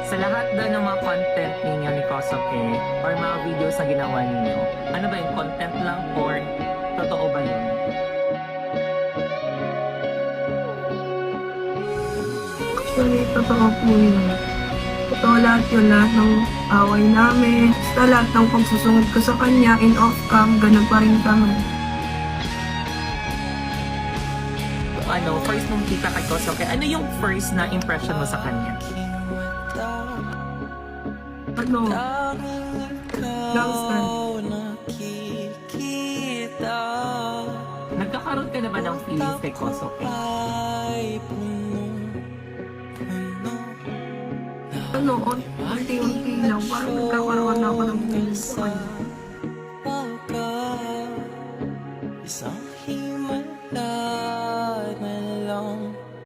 Sa lahat daw ng mga content ninyo ni Kosoke or mga videos na ginawa ninyo, ano ba yung content lang or totoo ba yun? Actually, totoo po yun. Totoo lahat yun, lahat ng away namin, basta lahat ng pagsusungod ko sa kanya, in off-cam, ganun pa rin kami. Ano, first mong kita kay Kosoke, ano yung first na impression mo sa kanya? Ano, gangster. Nagkakaroon ka na ba ng feelings kay Kosoke? Ano, unti-unti lang, parang